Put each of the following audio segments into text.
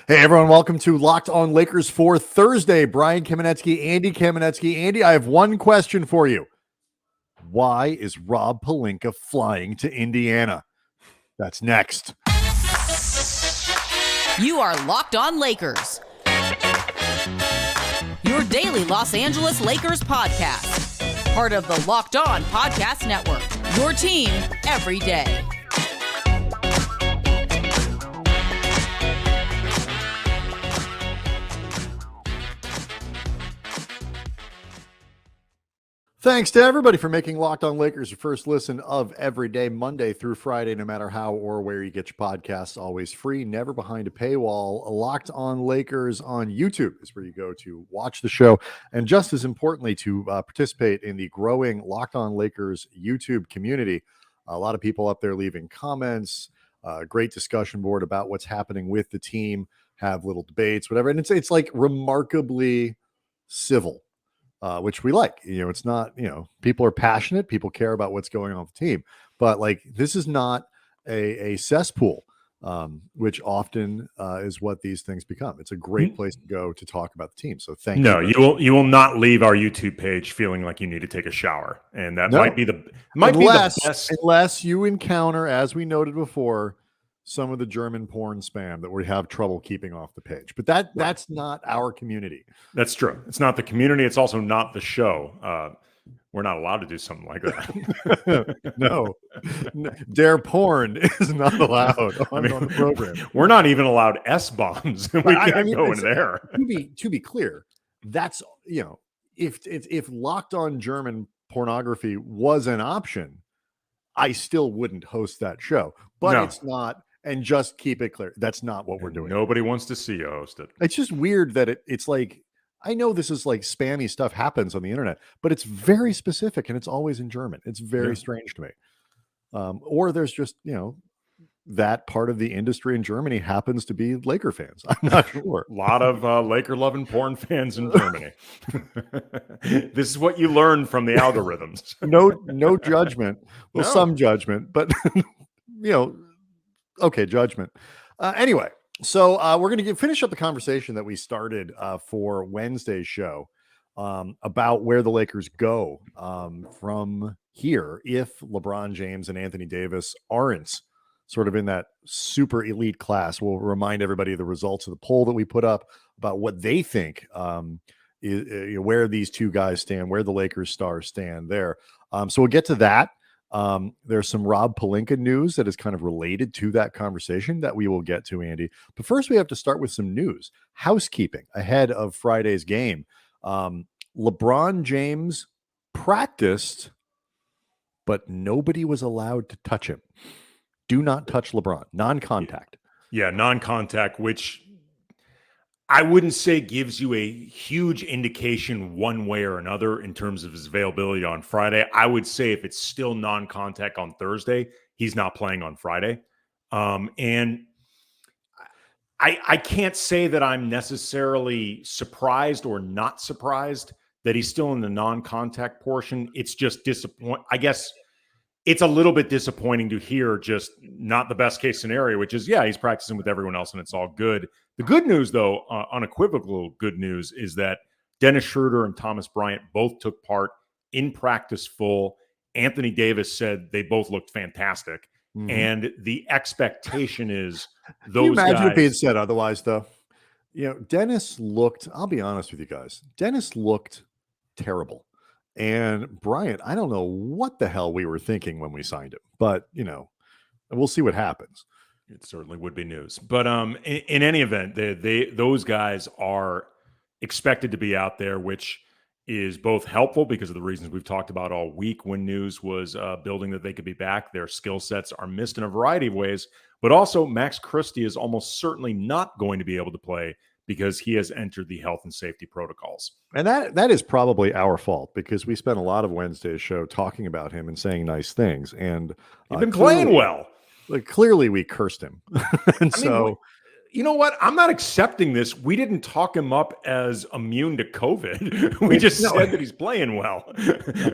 Hey, everyone. Welcome to Locked on Lakers for Thursday. Brian Kamenetsky, Andy Kamenetsky. Andy, I have one question for you. Why is Rob Pelinka flying to Indiana? That's next. You are Locked on Lakers, your daily Los Angeles Lakers podcast. Part of the Locked on Podcast Network, your team every day. Thanks to everybody for making Locked on Lakers your first listen of every day, Monday through Friday, no matter how or where you get your podcasts, always free, never behind a paywall. Locked on Lakers on YouTube is where you go to watch the show. And just as importantly, to participate in the growing Locked on Lakers YouTube community. A lot of people up there leaving comments, great discussion board about what's happening with the team, have little debates, whatever. And it's like remarkably civil. Which we like. It's not, people are passionate, people care about what's going on with the team, but like this is not a cesspool, which often is what these things become. It's a great place to go to talk about the team. So thank you. No, you will not leave our YouTube page feeling like you need to take a shower, and that might be the best, unless you encounter, as we noted before, some of the German porn spam that we have trouble keeping off the page. But that's not our community. That's true. It's not the community. It's also not the show. We're not allowed to do something like that. No. Dare porn is not allowed on the program. We're not even allowed S-bombs. We can't go in there. To be clear, that's, if locked on German pornography was an option, I still wouldn't host that show. But it's not. And just keep it clear, that's not what we're doing. Nobody wants to see you host it. It's just weird that it's like, I know this is like spammy stuff happens on the internet, but it's very specific and it's always in German. It's very strange to me. Or there's just, that part of the industry in Germany happens to be Laker fans. I'm not sure. A lot of Laker-loving porn fans in Germany. This is what you learn from the algorithms. No judgment. Well, some judgment, but, okay, judgment. Anyway, so we're going to finish up the conversation that we started for Wednesday's show about where the Lakers go from here if LeBron James and Anthony Davis aren't sort of in that super elite class. We'll remind everybody of the results of the poll that we put up about what they think where these two guys stand, where the Lakers stars stand there. So we'll get to that. There's some Rob Pelinka news that is kind of related to that conversation that we will get to, Andy. But first, we have to start with some news. Housekeeping ahead of Friday's game. LeBron James practiced, but nobody was allowed to touch him. Do not touch LeBron. Non-contact. Yeah, non-contact, which I wouldn't say gives you a huge indication one way or another in terms of his availability on Friday. I would say if it's still non-contact on Thursday, he's not playing on Friday. And I can't say that I'm necessarily surprised or not surprised that he's still in the non-contact portion. It's just disappointing. I guess it's a little bit disappointing to hear just not the best case scenario, which is, he's practicing with everyone else and it's all good. The good news, though, unequivocal good news, is that Dennis Schroeder and Thomas Bryant both took part in practice full. Anthony Davis said they both looked fantastic. Mm-hmm. And the expectation is those guys. Imagine if he had said otherwise, though. Dennis looked, I'll be honest with you guys, Dennis looked terrible. And Bryant, I don't know what the hell we were thinking when we signed him, but, we'll see what happens. It certainly would be news. But in any event, those guys are expected to be out there, which is both helpful because of the reasons we've talked about all week when news was building that they could be back. Their skill sets are missed in a variety of ways. But also, Max Christie is almost certainly not going to be able to play because he has entered the health and safety protocols. And that is probably our fault because we spent a lot of Wednesday's show talking about him and saying nice things. And he's been playing well. Like clearly we cursed him. And You know what? I'm not accepting this. We didn't talk him up as immune to COVID. We just said that he's playing well.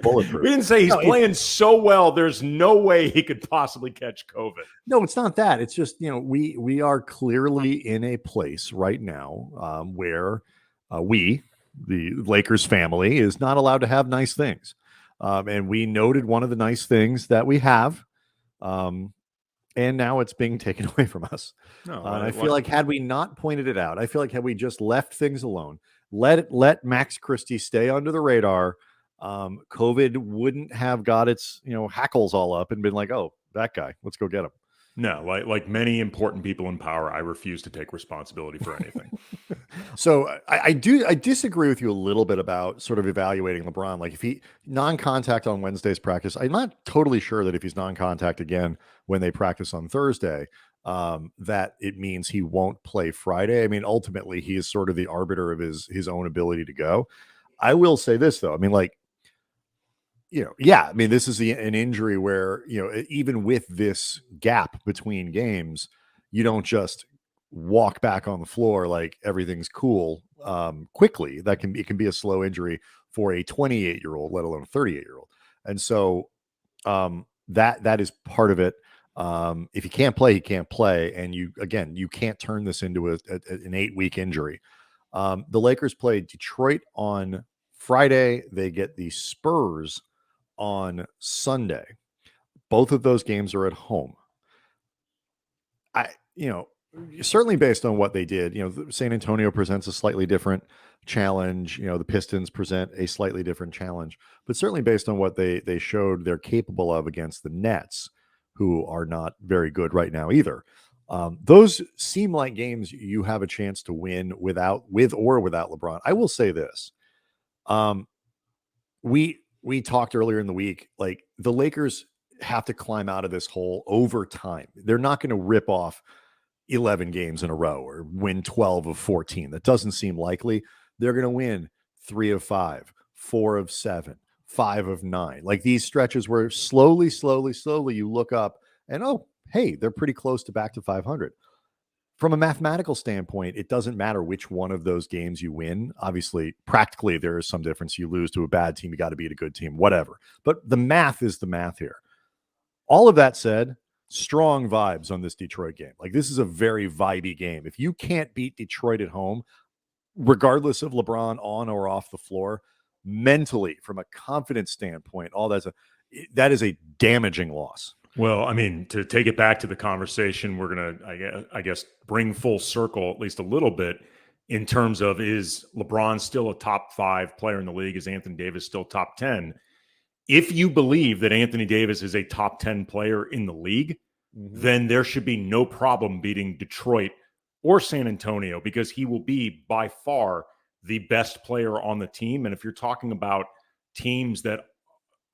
Bulletproof. We didn't say he's playing so well, there's no way he could possibly catch COVID. No, it's not that. It's just, we are clearly in a place right now where the Lakers family, is not allowed to have nice things. And we noted one of the nice things that we have. And now it's being taken away from us. No, I feel like had we not pointed it out, I feel like had we just left things alone, let Max Christie stay under the radar, COVID wouldn't have got its hackles all up and been like, oh, that guy, let's go get him. No, like many important people in power, I refuse to take responsibility for anything. So I disagree with you a little bit about sort of evaluating LeBron. Like if he non-contact on Wednesday's practice, I'm not totally sure that if he's non-contact again when they practice on Thursday, that it means he won't play Friday. I mean, ultimately he is sort of the arbiter of his own ability to go. I will say this though. I mean, like, this is an injury where, even with this gap between games, you don't just walk back on the floor like everything's cool quickly. It can be a slow injury for a 28-year-old, let alone a 38-year-old. And so that is part of it. If he can't play, he can't play. And you can't turn this into an 8-week injury. The Lakers play Detroit on Friday. They get the Spurs on Sunday. Both of those games are at home. Certainly based on what they did, San Antonio presents a slightly different challenge. The Pistons present a slightly different challenge, but certainly based on what they showed they're capable of against the Nets, who are not very good right now either. Those seem like games you have a chance to win with or without LeBron. I will say this. We talked earlier in the week, like the Lakers have to climb out of this hole over time. They're not going to rip off 11 games in a row or win 12 of 14. That doesn't seem likely. They're going to win 3 of 5, 4 of 7, 5 of 9. Like these stretches where slowly you look up and, oh, hey, they're pretty close to back to 500. From a mathematical standpoint, it doesn't matter which one of those games you win. Obviously, practically, there is some difference. You lose to a bad team, you got to beat a good team, whatever. But the math is the math here. All of that said, strong vibes on this Detroit game. Like, this is a very vibey game. If you can't beat Detroit at home, regardless of LeBron on or off the floor, mentally, from a confidence standpoint, that is a damaging loss. Well, I mean, to take it back to the conversation, we're going to, I guess, bring full circle at least a little bit in terms of, is LeBron still a top 5 player in the league? Is Anthony Davis still top 10? If you believe that Anthony Davis is a top 10 player in the league, then there should be no problem beating Detroit or San Antonio, because he will be by far the best player on the team. And if you're talking about teams that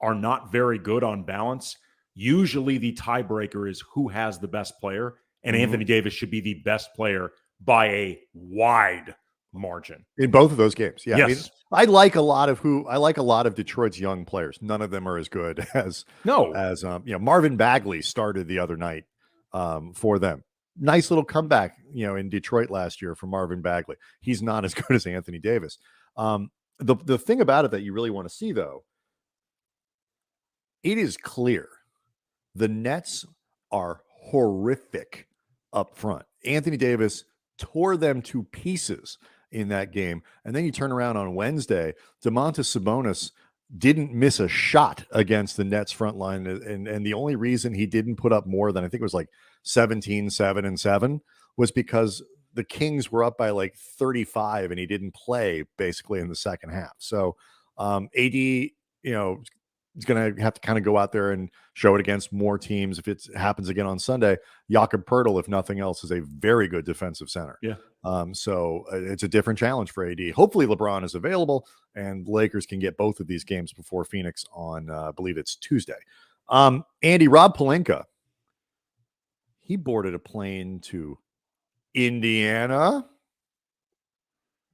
are not very good on balance, usually the tiebreaker is who has the best player, and Anthony Davis should be the best player by a wide margin in both of those games. Yeah, yes. I like a lot of Detroit's young players. None of them are as good as Marvin Bagley started the other night for them. Nice little comeback, in Detroit last year from Marvin Bagley. He's not as good as Anthony Davis. The thing about it that you really want to see, though, it is clear the Nets are horrific up front. Anthony Davis tore them to pieces in that game. And then you turn around on Wednesday, Domantas Sabonis didn't miss a shot against the Nets front line. And the only reason he didn't put up more than, I think it was like 17, 7, and 7 was because the Kings were up by like 35 and he didn't play basically in the second half. So AD, he's going to have to kind of go out there and show it against more teams. If it happens again on Sunday, Jakob Poeltl, if nothing else, is a very good defensive center. Yeah. So it's a different challenge for AD. Hopefully LeBron is available and the Lakers can get both of these games before Phoenix on, I believe it's Tuesday. Andy, Rob Pelinka, he boarded a plane to Indiana.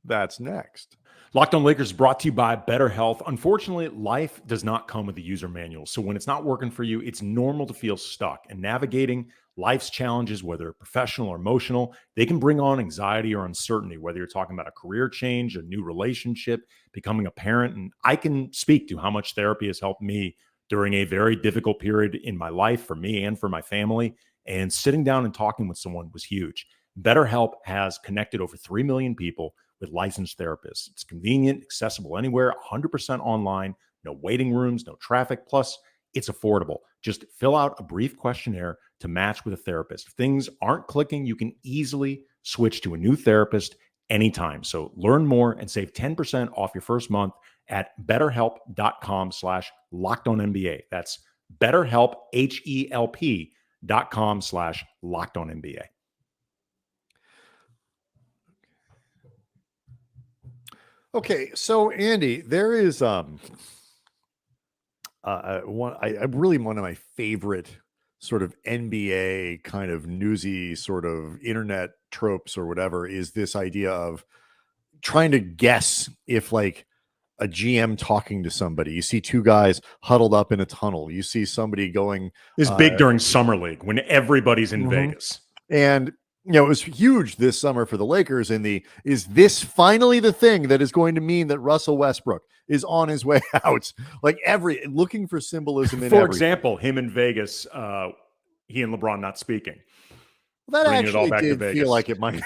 That's next. Locked On Lakers brought to you by Better Health. Unfortunately, life does not come with a user manual. So when it's not working for you, it's normal to feel stuck. And navigating life's challenges, whether professional or emotional, they can bring on anxiety or uncertainty, whether you're talking about a career change, a new relationship, becoming a parent. And I can speak to how much therapy has helped me during a very difficult period in my life for me and for my family. And sitting down and talking with someone was huge. BetterHelp has connected over 3 million people with licensed therapists. It's convenient, accessible anywhere, 100% online, no waiting rooms, no traffic. Plus, it's affordable. Just fill out a brief questionnaire to match with a therapist. If things aren't clicking, you can easily switch to a new therapist anytime. So learn more and save 10% off your first month at betterhelp.com/lockedonnba. That's BetterHelp, HELP.com/lockedonnba. Okay, so Andy, there is one of my favorite sort of NBA kind of newsy sort of internet tropes or whatever is this idea of trying to guess if like a GM talking to somebody. You see two guys huddled up in a tunnel. You see somebody going. It's big during Summer League when everybody's in Vegas. And it was huge this summer for the Lakers is this finally the thing that is going to mean that Russell Westbrook is on his way out? Like looking for symbolism in For example, him in Vegas, he and LeBron not speaking. Well, that actually did feel like it might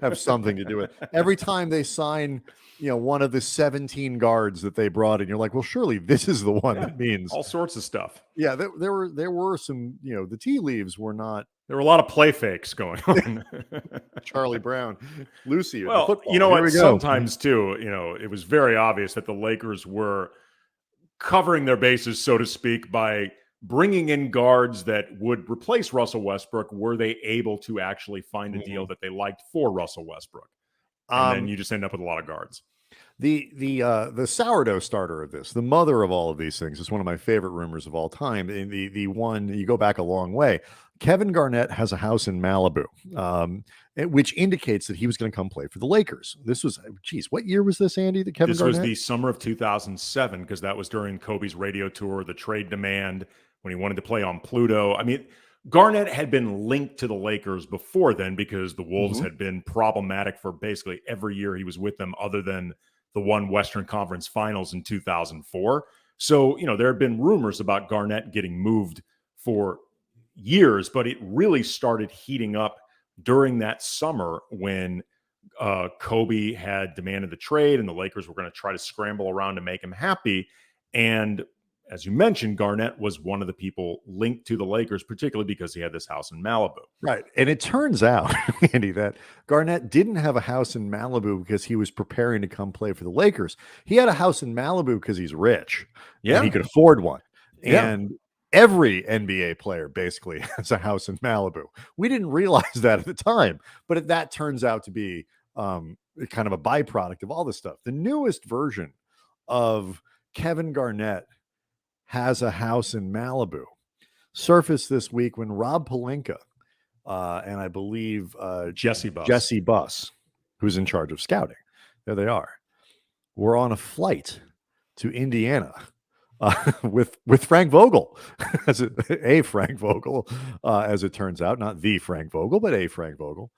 have something to do with it. Every time they sign, one of the 17 guards that they brought in, you're like, well, surely this is the one that means all sorts of stuff. Yeah, there were some, the tea leaves were not. There were a lot of play fakes going on. Charlie Brown, Lucy. Well, you know what? Sometimes too, it was very obvious that the Lakers were covering their bases, so to speak, by bringing in guards that would replace Russell Westbrook. Were they able to actually find a deal that they liked for Russell Westbrook? And then you just end up with a lot of guards. The sourdough starter of this, the mother of all of these things, is one of my favorite rumors of all time. The one, you go back a long way. Kevin Garnett has a house in Malibu, which indicates that he was going to come play for the Lakers. This was, what year was this, Andy? That Kevin Garnett? This was the summer of 2007, because that was during Kobe's radio tour, the trade demand, when he wanted to play on Pluto. I mean, Garnett had been linked to the Lakers before then because the Wolves had been problematic for basically every year he was with them, other than the one Western Conference Finals in 2004. So, there have been rumors about Garnett getting moved for years, but it really started heating up during that summer when Kobe had demanded the trade and the Lakers were going to try to scramble around to make him happy. And as you mentioned, Garnett was one of the people linked to the Lakers, particularly because he had this house in Malibu. Right. And it turns out, Andy, that Garnett didn't have a house in Malibu because he was preparing to come play for the Lakers. He had a house in Malibu because he's rich. Yeah. And he could afford one. Yeah. And every NBA player basically has a house in Malibu. We didn't realize that at the time, but that turns out to be kind of a byproduct of all this stuff. The newest version of Kevin Garnett has a house in Malibu surfaced this week when Rob Pelinka and I believe Jesse Buss, who's in charge of scouting, there they are, were on a flight to Indiana with Frank Vogel, a Frank Vogel, as it turns out, not the Frank Vogel, but a Frank Vogel.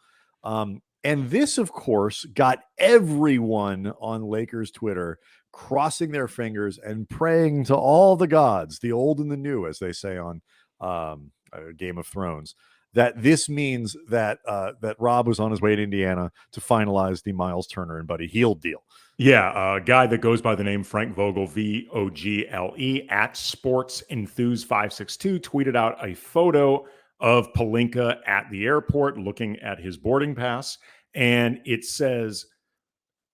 And this, of course, got everyone on Lakers Twitter crossing their fingers and praying to all the gods, the old and the new, as they say on Game of Thrones, that this means that that Rob was on his way to Indiana to finalize the Myles Turner and Buddy Hield deal. Yeah, a guy that goes by the name Frank Vogel, Vogle, at SportsEnthuse562, tweeted out a photo of Pelinka at the airport looking at his boarding pass. And it says,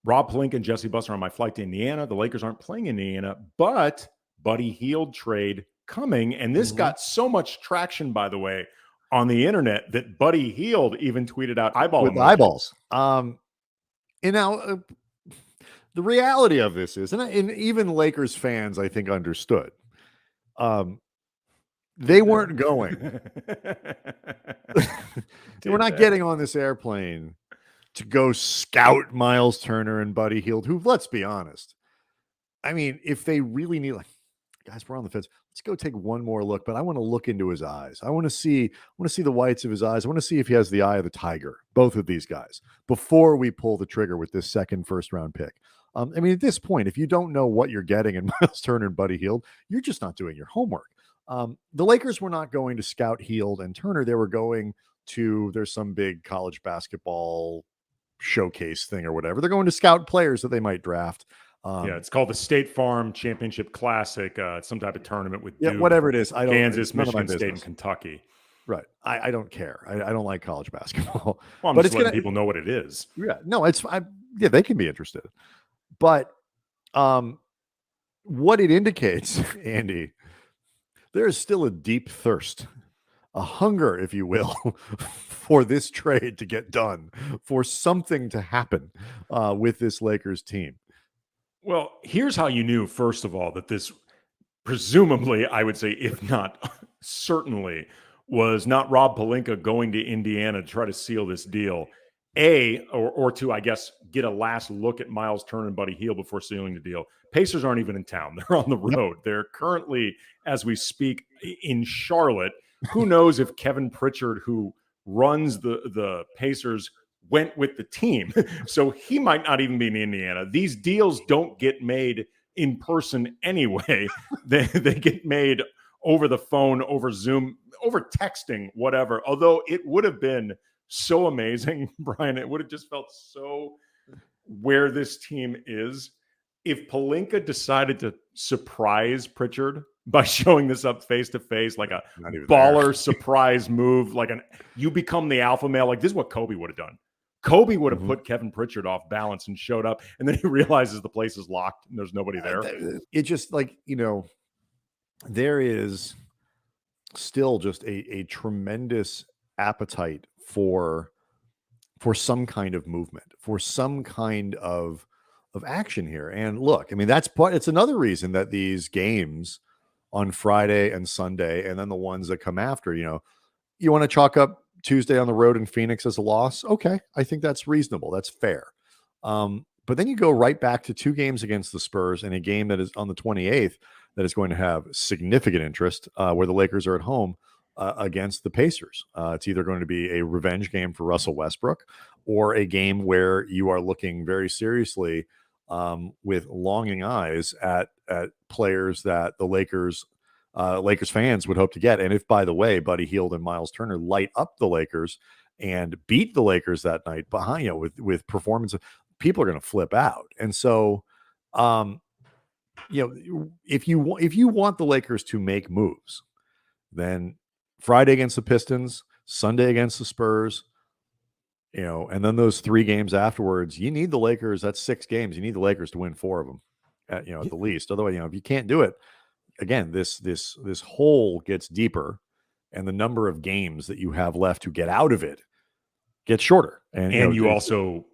Rob Pelinka and Jesse Buss are on my flight to Indiana. The Lakers aren't playing in Indiana, but Buddy Hield trade coming. And this got so much traction, by the way, on the internet that Buddy Hield even tweeted out eyeballs. The reality of this is, and even Lakers fans, I think, understood. They weren't going. They were not getting on this airplane to go scout Myles Turner and Buddy Hield, who, let's be honest, I mean, if they really need, guys, we're on the fence. Let's go take one more look, but I want to look into his eyes. I want to see the whites of his eyes. I want to see if he has the eye of the tiger, both of these guys, before we pull the trigger with this second first-round pick. I mean, at this point, if you don't know what you're getting in Myles Turner and Buddy Hield, you're just not doing your homework. The Lakers were not going to scout Hield and Turner. They were going to, there's some big college basketball showcase thing or whatever. They're going to scout players that they might draft. Yeah, it's called the State Farm Championship Classic. It's some type of tournament with Duke, whatever it is. I don't, Kansas, Michigan State, and Kentucky. Right. I don't care. I don't like college basketball. Well, I'm but just letting people know what it is. Yeah. No, they can be interested. But what it indicates, Andy, there is still a deep thirst, a hunger, if you will, for this trade to get done, for something to happen with this Lakers team. Well, here's how you knew, first of all, that this presumably, I would say, if not certainly, was not Rob Pelinka going to Indiana to try to seal this deal. Or to, I guess, get a last look at Myles Turner and Buddy Hield before sealing the deal. Pacers aren't even in town. They're on the road. They're currently, as we speak, in Charlotte. Who knows if Kevin Pritchard, who runs the Pacers, went with the team. So he might not even be in Indiana. These deals don't get made in person anyway. They get made over the phone, over Zoom, over texting, whatever. Although it would have been so amazing, Brian, it would have just felt so where this team is if Pelinka decided to surprise Pritchard by showing this up face to face, like a baller surprise move, like you become the alpha male. Like this is what Kobe would have done. Kobe would have put Kevin Pritchard off balance and showed up, and then he realizes the place is locked and there's nobody there. It just there is still just a tremendous appetite for some kind of movement, for some kind of action here. And look, I mean, it's another reason that these games on Friday and Sunday, and then the ones that come after, you want to chalk up Tuesday on the road in Phoenix as a loss. Okay. I think that's reasonable. That's fair. But then you go right back to 2 games against the Spurs and a game that is on the 28th that is going to have significant interest where the Lakers are at home against the Pacers. It's either going to be a revenge game for Russell Westbrook or a game where you are looking very seriously with longing eyes at players that the Lakers fans would hope to get. And if, by the way, Buddy Hield and Myles Turner light up the Lakers and beat the Lakers that night behind, with performance, people are going to flip out. And so, if you want the Lakers to make moves, then Friday against the Pistons, Sunday against the Spurs, and then those 3 games afterwards, you need the Lakers. That's 6 games. You need the Lakers to win 4 of them at the least. Otherwise, if you can't do it, again, this hole gets deeper, and the number of games that you have left to get out of it gets shorter. And you also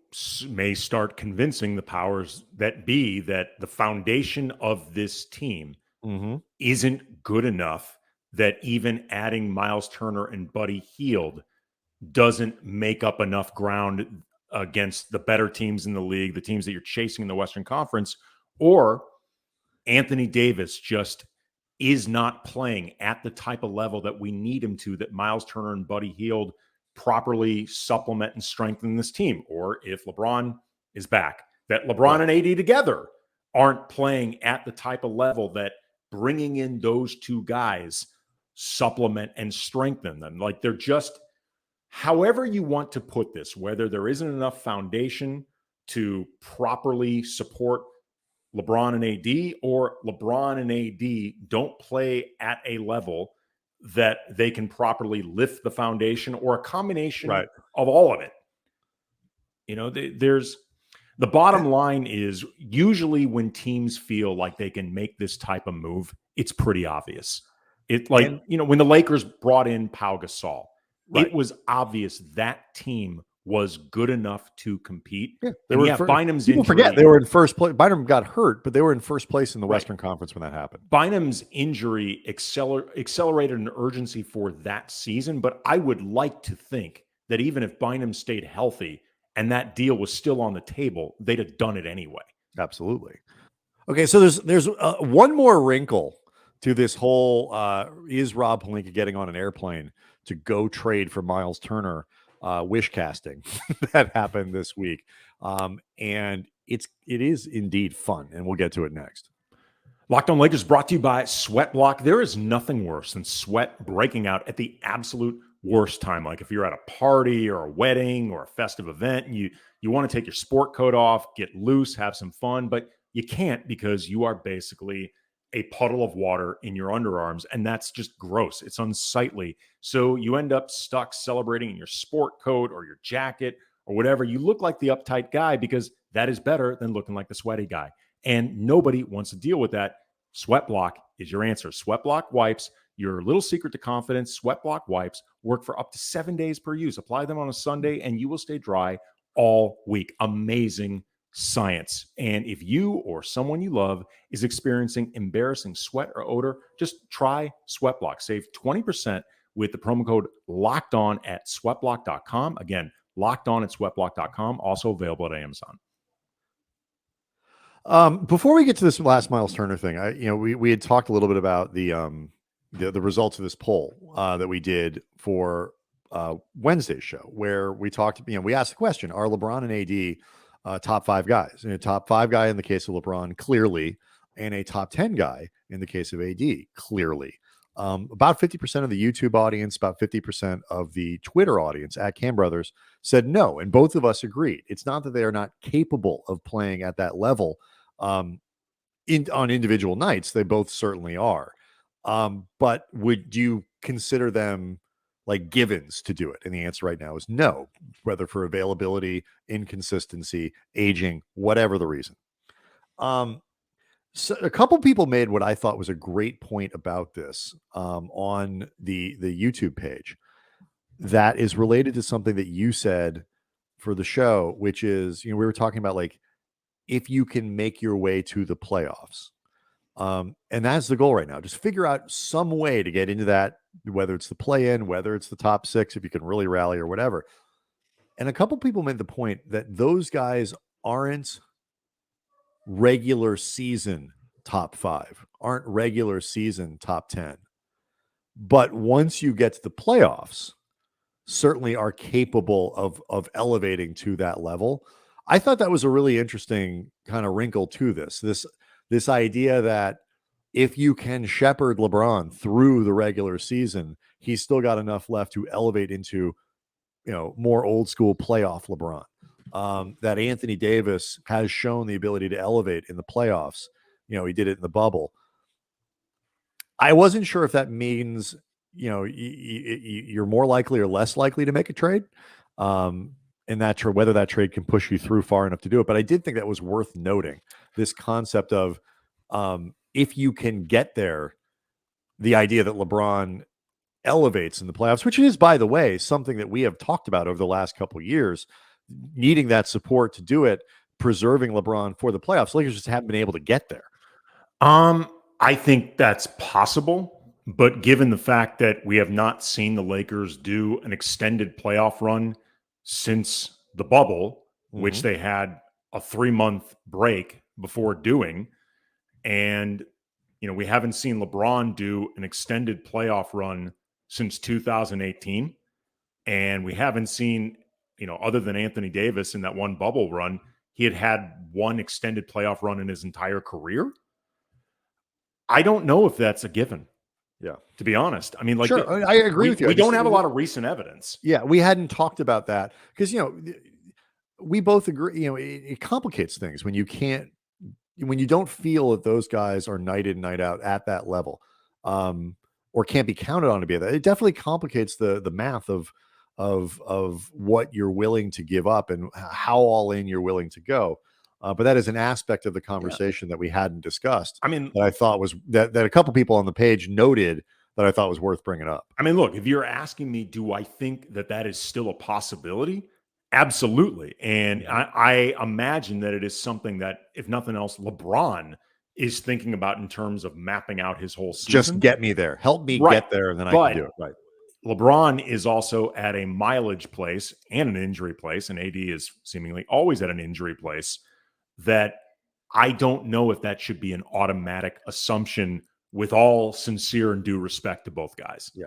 may start convincing the powers that be that the foundation of this team isn't good enough, that even adding Myles Turner and Buddy Hield doesn't make up enough ground against the better teams in the league, the teams that you're chasing in the Western Conference, or Anthony Davis just is not playing at the type of level that we need him to, that Myles Turner and Buddy Hield properly supplement and strengthen this team. Or if LeBron is back, that LeBron and AD together aren't playing at the type of level that bringing in those 2 guys supplement and strengthen them. Like they're just, however you want to put this, whether there isn't enough foundation to properly support LeBron and AD, or LeBron and AD don't play at a level that they can properly lift the foundation, or a combination of all of it. There's the bottom line is usually when teams feel like they can make this type of move, it's pretty obvious. When the Lakers brought in Pau Gasol, it was obvious that team was good enough to compete. Yeah, Bynum's people injury. Forget they were in first place. Bynum got hurt, but they were in first place in the Western Conference when that happened. Bynum's injury accelerated an urgency for that season, but I would like to think that even if Bynum stayed healthy and that deal was still on the table, they'd have done it anyway. Absolutely. Okay, so there's one more wrinkle to this whole is Rob Pelinka getting on an airplane to go trade for Myles Turner wishcasting that happened this week. And it is indeed fun, and we'll get to it next. Locked On Lakers brought to you by Sweat Block. There is nothing worse than sweat breaking out at the absolute worst time. Like if you're at a party or a wedding or a festive event and you want to take your sport coat off, get loose, have some fun, but you can't because you are basically a puddle of water in your underarms, and that's just gross. It's unsightly. So you end up stuck celebrating in your sport coat or your jacket or whatever. You look like the uptight guy because that is better than looking like the sweaty guy. And nobody wants to deal with that. Sweat Block is your answer. Sweat Block wipes, your little secret to confidence. Sweat Block wipes work for up to 7 days per use. Apply them on a Sunday and you will stay dry all week. Amazing science. And if you or someone you love is experiencing embarrassing sweat or odor, just try Sweat Block. Save 20% with the promo code Locked On at sweatblock.com. Again, Locked On at sweatblock.com. Also available at Amazon. Before we get to this last Myles Turner thing, we had talked a little bit about the results of this poll that we did for Wednesday's show, where we talked. We asked the question: are LeBron and AD top 5 guys? And a top 5 guy in the case of LeBron, clearly, and a top 10 guy in the case of AD, clearly. About 50% of the YouTube audience, about 50% of the Twitter audience at Cam Brothers said no, and both of us agreed. It's not that they are not capable of playing at that level. On individual nights, they both certainly are. But would you consider them like givens to do it? And the answer right now is no, whether for availability, inconsistency, aging, whatever the reason. So a couple people made what I thought was a great point about this on the YouTube page that is related to something that you said for the show, which is, we were talking about like, if you can make your way to the playoffs. And that's the goal right now. Just figure out some way to get into that, whether it's the play-in, whether it's the top 6, if you can really rally or whatever. And a couple people made the point that those guys aren't regular season top 5, aren't regular season top 10. But once you get to the playoffs, certainly are capable of elevating to that level. I thought that was a really interesting kind of wrinkle to this idea that if you can shepherd LeBron through the regular season, he's still got enough left to elevate into, more old school playoff LeBron. That Anthony Davis has shown the ability to elevate in the playoffs. He did it in the bubble. I wasn't sure if that means, you're more likely or less likely to make a trade. And whether that trade can push you through far enough to do it. But I did think that was worth noting, this concept of if you can get there, the idea that LeBron elevates in the playoffs, which is, by the way, something that we have talked about over the last couple of years, needing that support to do it, preserving LeBron for the playoffs. Lakers just haven't been able to get there. I think that's possible, but given the fact that we have not seen the Lakers do an extended playoff run since the bubble, which they had a 3-month break before doing. And, we haven't seen LeBron do an extended playoff run since 2018. And we haven't seen, other than Anthony Davis in that one bubble run, he had one extended playoff run in his entire career. I don't know if that's a given. Yeah. To be honest. I mean, like, sure. I agree with you. We don't have a lot of recent evidence. Yeah. We hadn't talked about that because, we both agree, it complicates things when you don't feel that those guys are night in, night out at that level, or can't be counted on to be at that. It definitely complicates the math of what you're willing to give up and how all in you're willing to go. But that is an aspect of the conversation that we hadn't discussed. I mean, that I thought was that a couple people on the page noted that I thought was worth bringing up. I mean, look, if you're asking me, do I think that is still a possibility? Absolutely. And I imagine that it is something that, if nothing else, LeBron is thinking about in terms of mapping out his whole season. Just get me there. Help me get there, and then I can do it. Right. LeBron is also at a mileage place and an injury place, and AD is seemingly always at an injury place, that I don't know if that should be an automatic assumption with all sincere and due respect to both guys. Yeah.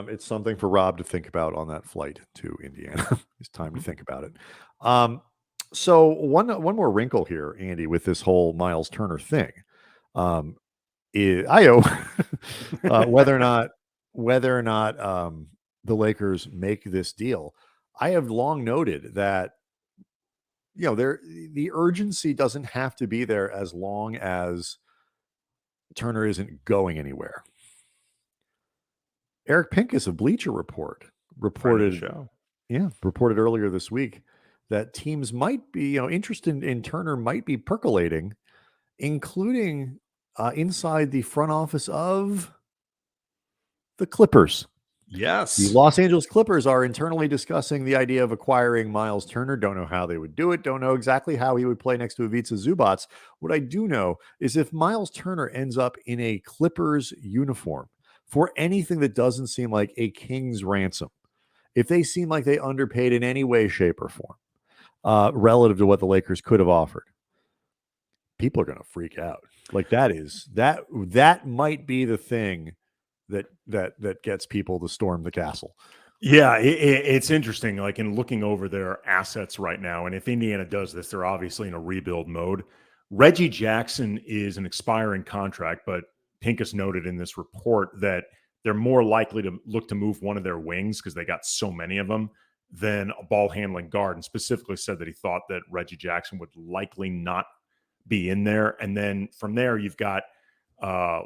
It's something for Rob to think about on that flight to Indiana. It's time to think about it. So one more wrinkle here, Andy, with this whole Myles Turner thing. Whether or not the Lakers make this deal, I have long noted that the urgency doesn't have to be there as long as Turner isn't going anywhere. Eric Pincus of Bleacher Report reported earlier this week that teams might be, interested in Turner might be percolating, including inside the front office of the Clippers. Yes. The Los Angeles Clippers are internally discussing the idea of acquiring Myles Turner. Don't know how they would do it. Don't know exactly how he would play next to Ivica Zubac. What I do know is if Myles Turner ends up in a Clippers uniform for anything that doesn't seem like a king's ransom, if they seem like they underpaid in any way, shape, or form, relative to what the Lakers could have offered, people are going to freak out. Like that might be the thing that gets people to storm the castle. Yeah, it's interesting. Like in looking over their assets right now, and if Indiana does this, they're obviously in a rebuild mode. Reggie Jackson is an expiring contract, but Pincus noted in this report that they're more likely to look to move one of their wings because they got so many of them than a ball handling guard, and specifically said that he thought that Reggie Jackson would likely not be in there. And then from there, you've got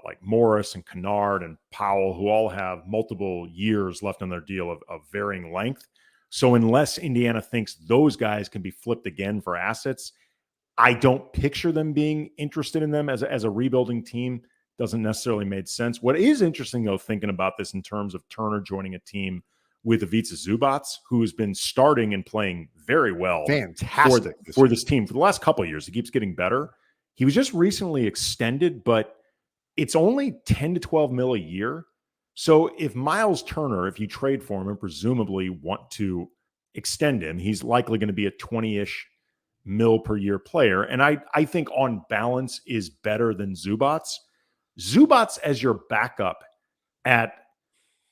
like Morris and Kennard and Powell, who all have multiple years left on their deal of varying length. So unless Indiana thinks those guys can be flipped again for assets, I don't picture them being interested in them as a rebuilding team. Doesn't necessarily make sense. What is interesting, though, thinking about this in terms of Turner joining a team with Ivica Zubac, who has been starting and playing very well for this team for the last couple of years. He keeps getting better. He was just recently extended, but it's only 10 to 12 mil a year. So if Myles Turner, if you trade for him and presumably want to extend him, he's likely going to be a 20-ish mil per year player. And I think on balance is better than Zubac. Zubac as your backup at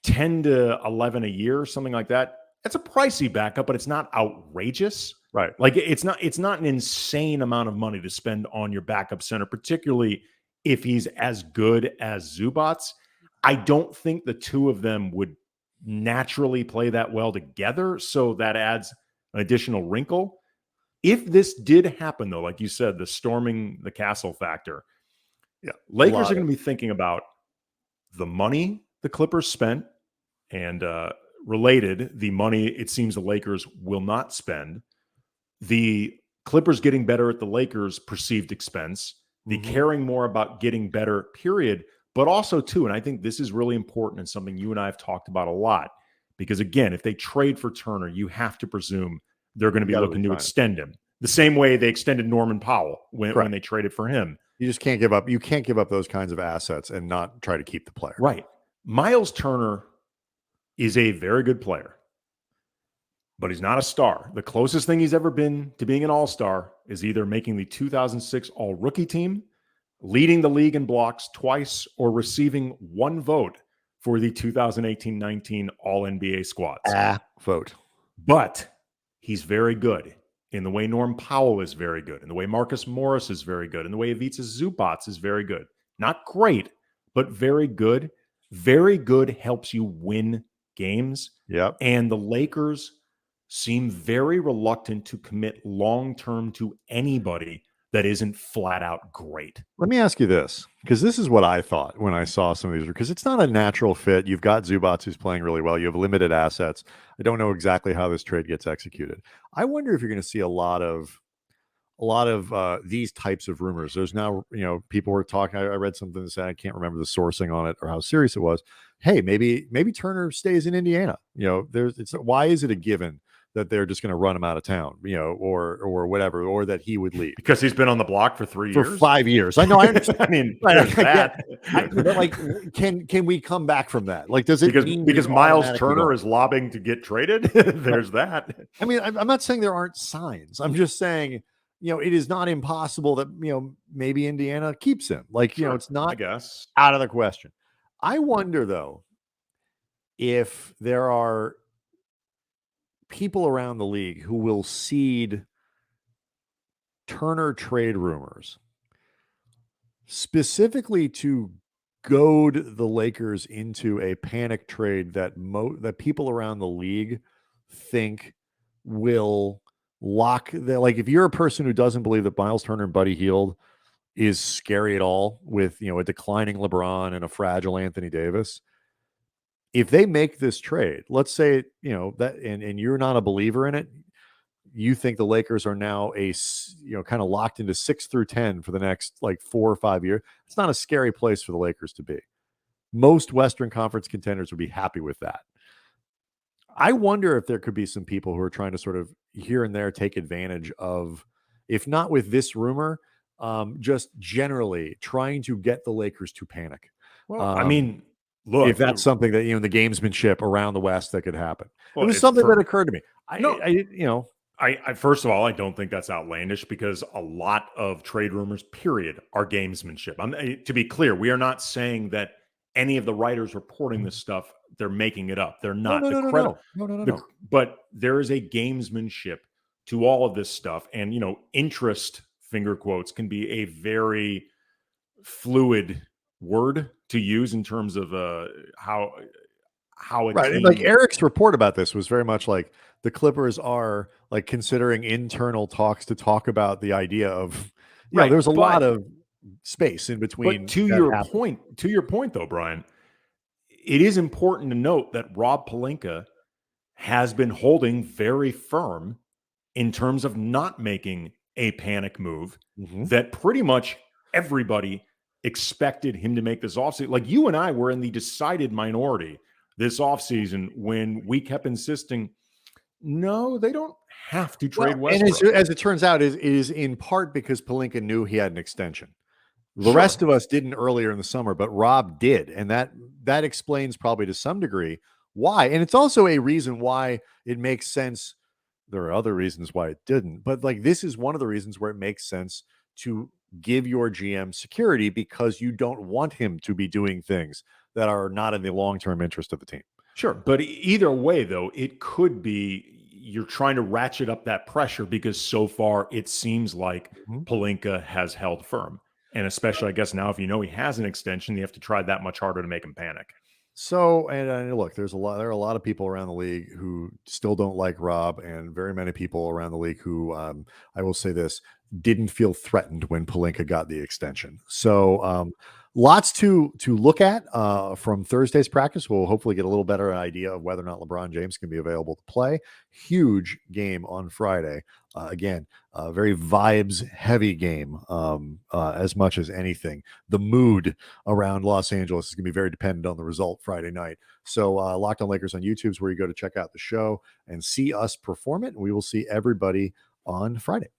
10 to 11 a year, something like that. That's a pricey backup, but it's not outrageous. Right. Like it's not an insane amount of money to spend on your backup center, particularly if he's as good as Zubac. I don't think the two of them would naturally play that well together. So that adds an additional wrinkle. If this did happen, though, like you said, the storming the castle factor, Lakers are going to be thinking about the money the Clippers spent and related, the money it seems the Lakers will not spend, the Clippers getting better at the Lakers' perceived expense, the caring more about getting better, period, but also, too, and I think this is really important and something you and I have talked about a lot, because, again, if they trade for Turner, you have to presume they're going to be looking to extend him the same way they extended Norman Powell when they traded for him. You just can't give up. You can't give up those kinds of assets and not try to keep the player. Right. Myles Turner is a very good player, but he's not a star. The closest thing he's ever been to being an all-star is either making the 2006 all-rookie team, leading the league in blocks twice, or receiving one vote for the 2018-19 all-NBA squads. Vote. But he's very good in the way Norm Powell is very good, in the way Marcus Morris is very good, in the way Ivica Zubac is very good. Not great, but very good. Very good helps you win games. Yep. And the Lakers seem very reluctant to commit long-term to anybody that isn't flat out great. Let me ask you this, because this is what I thought when I saw some of these, because it's not a natural fit. You've got Zubac who's playing really well. You have limited assets. I don't know exactly how this trade gets executed. I wonder if you're going to see a lot of these types of rumors. There's now, people were talking. I read something that said, I can't remember the sourcing on it or how serious it was. Hey, maybe Turner stays in Indiana. Why is it a given that they're just going to run him out of town, or whatever, or that he would leave because he's been on the block for 5 years. I know. I understand. I mean, that. But like, can we come back from that? Like, does it because Myles Turner is lobbying to get traded? There's that. I mean, I'm not saying there aren't signs. I'm just saying, it is not impossible that, maybe Indiana keeps him. Like, Sure, it's not I guess. out of the question. I wonder, though, if there are people around the league who will seed Turner trade rumors specifically to goad the Lakers into a panic trade that that people around the league think will lock the, like, if you're a person who doesn't believe that Myles Turner and Buddy Hield is scary at all with, a declining LeBron and a fragile Anthony Davis, if they make this trade, let's say, that, and you're not a believer in it, you think the Lakers are now kind of locked into 6 through 10 for the next like 4 or 5 years. It's not a scary place for the Lakers to be. Most Western Conference contenders would be happy with that. I wonder if there could be some people who are trying to sort of here and there take advantage of, if not with this rumor, just generally trying to get the Lakers to panic. Well, I mean, look, if that's something that, in the gamesmanship around the West that could happen. Well, it was something that occurred to me. I first of all, I don't think that's outlandish because a lot of trade rumors, period, are gamesmanship. To be clear, we are not saying that any of the writers reporting this stuff, they're making it up. They're not. No. But there is a gamesmanship to all of this stuff. And, interest, finger quotes, can be a very fluid word to use in terms of how it right. And like Eric's report about this was very much like the Clippers are like considering internal talks to talk about the idea of, there's a lot of space in between. But to your point though, Brian, it is important to note that Rob Pelinka has been holding very firm in terms of not making a panic move that pretty much everybody expected him to make this offseason. Like you and I were in the decided minority this offseason when we kept insisting, no, they don't have to trade Westbrook. And as it turns out, it is in part because Pelinka knew he had an extension. The rest of us didn't earlier in the summer, but Rob did. And that explains probably to some degree why. And it's also a reason why it makes sense. There are other reasons why it didn't, but like this is one of the reasons where it makes sense to give your GM security, because you don't want him to be doing things that are not in the long-term interest of the team. Sure. But either way, though, it could be you're trying to ratchet up that pressure because so far it seems like Pelinka has held firm. And especially, I guess, now if he has an extension, you have to try that much harder to make him panic. So, and look, there are a lot of people around the league who still don't like Rob, and very many people around the league who, I will say this, didn't feel threatened when Pelinka got the extension. So, lots to look at from Thursday's practice. We'll hopefully get a little better idea of whether or not LeBron James can be available to play. Huge game on Friday. Again, a very vibes-heavy game as much as anything. The mood around Los Angeles is going to be very dependent on the result Friday night. So Locked On Lakers on YouTube is where you go to check out the show and see us perform it. And we will see everybody on Friday.